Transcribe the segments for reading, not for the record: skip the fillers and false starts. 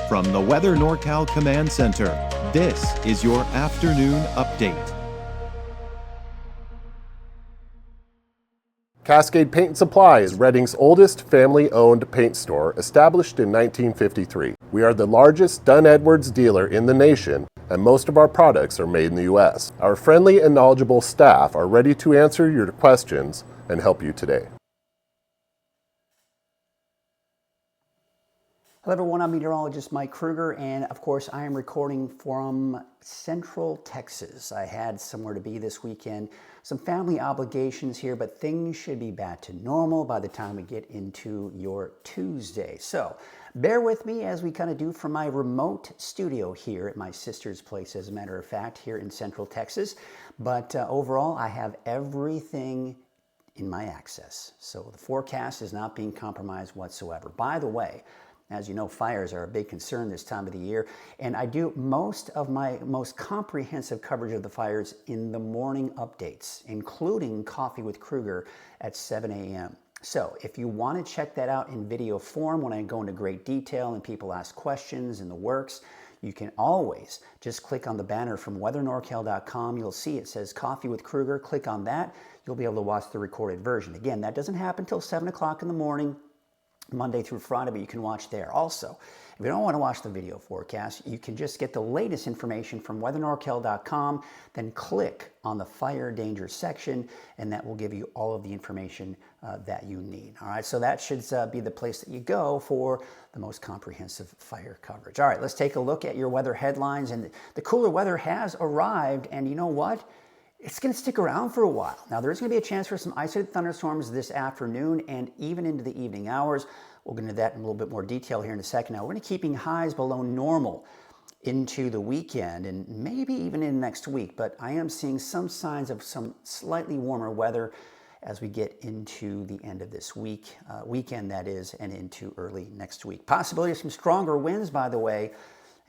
From the Weather NorCal Command Center, this is your afternoon update. Cascade Paint and Supply is Reading's oldest family-owned paint store, established in 1953. We are the largest Dunn Edwards dealer in the nation, and most of our products are made in the U.S. Our friendly and knowledgeable staff are ready to answer your questions and help you today. Hello everyone, I'm meteorologist Mike Kruger, and of course I am recording from Central Texas. I had somewhere to be this weekend, some family obligations here, but things should be back to normal by the time we get into your Tuesday. So bear with me as we kind of do from my remote studio here at my sister's place, as a matter of fact, here in Central Texas. But overall, I have everything in my access. So the forecast is not being compromised whatsoever. By the way, as you know, fires are a big concern this time of the year, and I do most of my most comprehensive coverage of the fires in the morning updates, including Coffee with Kruger at 7 a.m. So if you want to check that out in video form when I go into great detail and people ask questions in the works, you can always just click on the banner from weathernorcal.com. You'll see it says Coffee with Kruger. Click on that. You'll be able to watch the recorded version. Again, that doesn't happen until 7 o'clock in the morning. Monday through Friday, but you can watch there. Also, if you don't want to watch the video forecast, you can just get the latest information from weathernorcal.com, then click on the fire danger section, and that will give you all of the information that you need. All right, so that should be the place that you go for the most comprehensive fire coverage. All right, let's take a look at your weather headlines, and the cooler weather has arrived, and you know what? It's going to stick around for a while. Now, there's going to be a chance for some isolated thunderstorms this afternoon and even into the evening hours. We'll get into that in a little bit more detail here in a second. Now, we're going to be keeping highs below normal into the weekend and maybe even in next week, but I am seeing some signs of some slightly warmer weather as we get into the end of this week, weekend that is, and into early next week. Possibility of some stronger winds, by the way,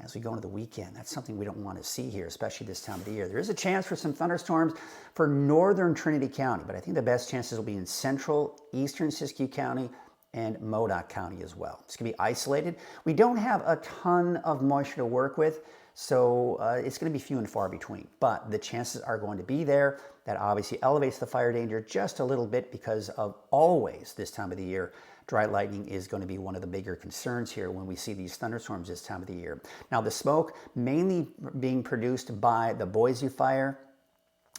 as we go into the weekend. That's something we don't want to see here, especially this time of the year. There is a chance for some thunderstorms for northern Trinity County, but I think the best chances will be in central, eastern Siskiyou County, and Modoc County as well. It's going to be isolated. We don't have a ton of moisture to work with, so it's going to be few and far between, but the chances are going to be there. That obviously elevates the fire danger just a little bit because of always this time of the year, dry lightning is going to be one of the bigger concerns here when we see these thunderstorms this time of the year. Now, the smoke mainly being produced by the Boise fire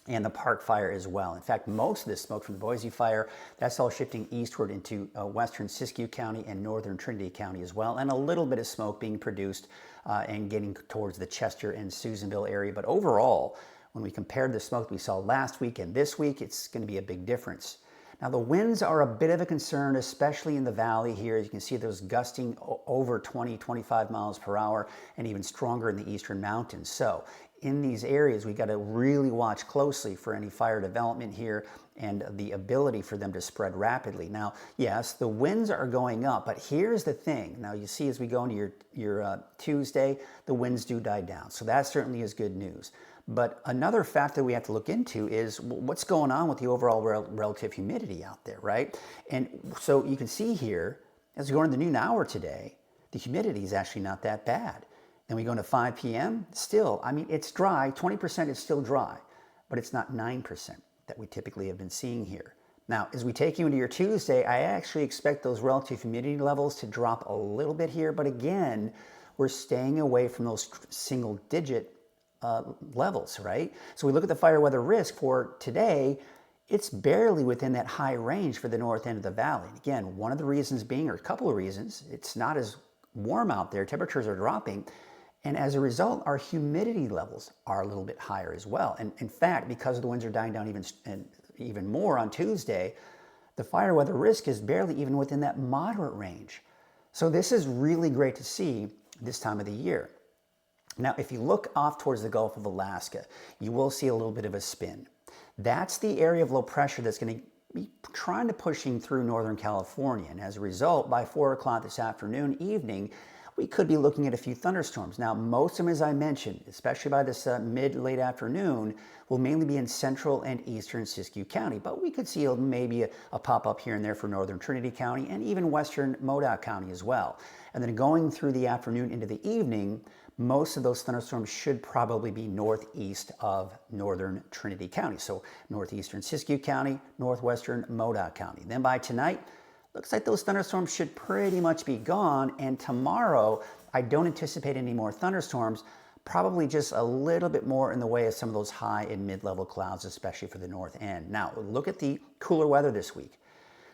and the Park fire as well. In fact, most of this smoke from the Boise fire, that's all shifting eastward into western Siskiyou County and northern Trinity County as well, and a little bit of smoke being produced and getting towards the Chester and Susanville area. But overall, when we compared the smoke we saw last week and this week, it's going to be a big difference. Now, the winds are a bit of a concern, especially in the valley here. You can see those gusting over 20, 25 miles per hour and even stronger in the eastern mountains. So in these areas, we got to really watch closely for any fire development here and the ability for them to spread rapidly. Now, yes, the winds are going up, but here's the thing. Now, you see as we go into your Tuesday, the winds do die down. So that certainly is good news. But another factor we have to look into is what's going on with the overall relative humidity out there, right? And so you can see here, as we go into the noon hour today, the humidity is actually not that bad. Then we go into 5 p.m., still, I mean, it's dry. 20% is still dry, but it's not 9% that we typically have been seeing here. Now, as we take you into your Tuesday, I actually expect those relative humidity levels to drop a little bit here, but again, we're staying away from those single-digit levels, right? So we look at the fire weather risk for today, it's barely within that high range for the north end of the valley. Again, one of the reasons being, or a couple of reasons, it's not as warm out there, temperatures are dropping, and as a result, our humidity levels are a little bit higher as well. And in fact, because the winds are dying down even more on Tuesday, the fire weather risk is barely even within that moderate range. So this is really great to see this time of the year. Now, if you look off towards the Gulf of Alaska, you will see a little bit of a spin. That's the area of low pressure that's going to be trying to pushing through Northern California. And as a result, by 4 o'clock this afternoon, evening, we could be looking at a few thunderstorms. Now, most of them, as I mentioned, especially by this mid-late afternoon, will mainly be in central and eastern Siskiyou County, but we could see maybe a pop-up here and there for northern Trinity County and even western Modoc County as well. And then going through the afternoon into the evening, most of those thunderstorms should probably be northeast of northern Trinity County. So northeastern Siskiyou County, northwestern Modoc County. Then by tonight, looks like those thunderstorms should pretty much be gone. And tomorrow, I don't anticipate any more thunderstorms, probably just a little bit more in the way of some of those high and mid-level clouds, especially for the north end. Now, look at the cooler weather this week.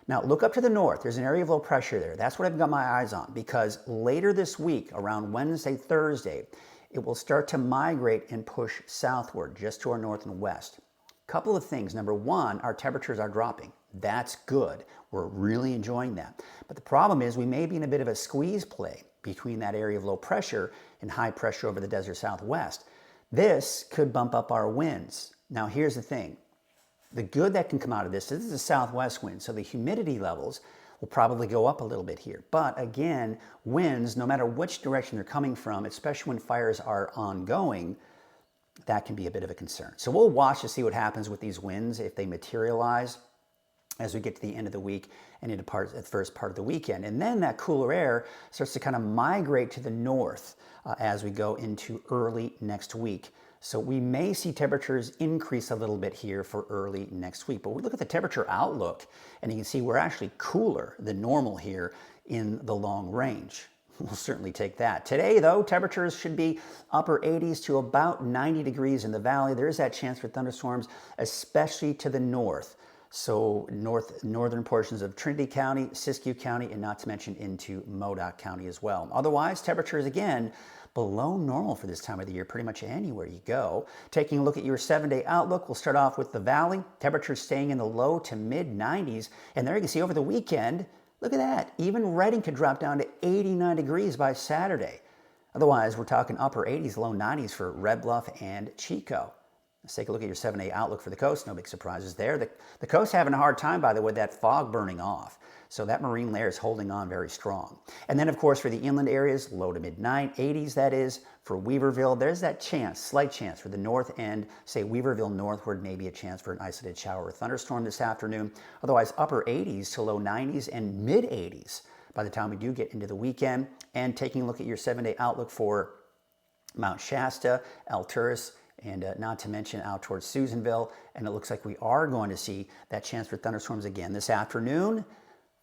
Now, look up to the north. There's an area of low pressure there. That's what I've got my eyes on, because later this week, around Wednesday, Thursday, it will start to migrate and push southward just to our north and west. Couple of things. Number one, our temperatures are dropping. That's good. We're really enjoying that. But the problem is we may be in a bit of a squeeze play between that area of low pressure and high pressure over the desert southwest. This could bump up our winds. Now, here's the thing. The good that can come out of this is a southwest wind, so the humidity levels will probably go up a little bit here. But again, winds, no matter which direction they're coming from, especially when fires are ongoing, that can be a bit of a concern. So we'll watch to see what happens with these winds if they materialize as we get to the end of the week and into the first part of the weekend. And then that cooler air starts to kind of migrate to the north as we go into early next week. So we may see temperatures increase a little bit here for early next week. But we look at the temperature outlook, and you can see we're actually cooler than normal here in the long range. We'll certainly take that. Today, though, temperatures should be upper 80s to about 90 degrees in the valley. There is that chance for thunderstorms, especially to the north. So northern portions of Trinity County, Siskiyou County, and not to mention into Modoc County as well. Otherwise, temperatures, again, below normal for this time of the year, pretty much anywhere you go. Taking a look at your 7-day outlook, we'll start off with the valley. Temperatures staying in the low to mid 90s. And there you can see over the weekend, look at that. Even Redding could drop down to 89 degrees by Saturday. Otherwise, we're talking upper 80s, low 90s for Red Bluff and Chico. Let's take a look at your 7-day outlook for the coast. No big surprises there. The coast having a hard time, by the way, with that fog burning off. So that marine layer is holding on very strong. And then, of course, for the inland areas, low to mid 80s, that is. For Weaverville, there's that chance, slight chance for the north end, say Weaverville northward, maybe a chance for an isolated shower or thunderstorm this afternoon. Otherwise, upper 80s to low 90s and mid 80s by the time we do get into the weekend. And taking a look at your 7-day outlook for Mount Shasta, Alturas, and not to mention out towards Susanville. And it looks like we are going to see that chance for thunderstorms again this afternoon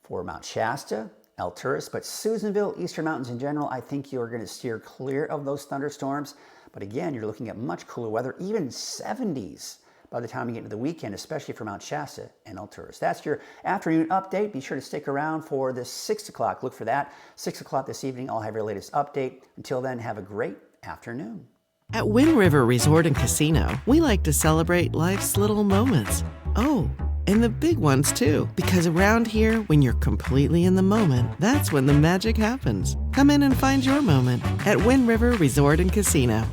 for Mount Shasta, Alturas, but Susanville, Eastern Mountains in general, I think you're going to steer clear of those thunderstorms. But again, you're looking at much cooler weather, even 70s by the time you get into the weekend, especially for Mount Shasta and Alturas. That's your afternoon update. Be sure to stick around for the 6 o'clock. Look for that. 6 o'clock this evening, I'll have your latest update. Until then, have a great afternoon. At Wind River Resort and Casino, we like to celebrate life's little moments. Oh, and the big ones too. Because around here, when you're completely in the moment, that's when the magic happens. Come in and find your moment at Wind River Resort and Casino.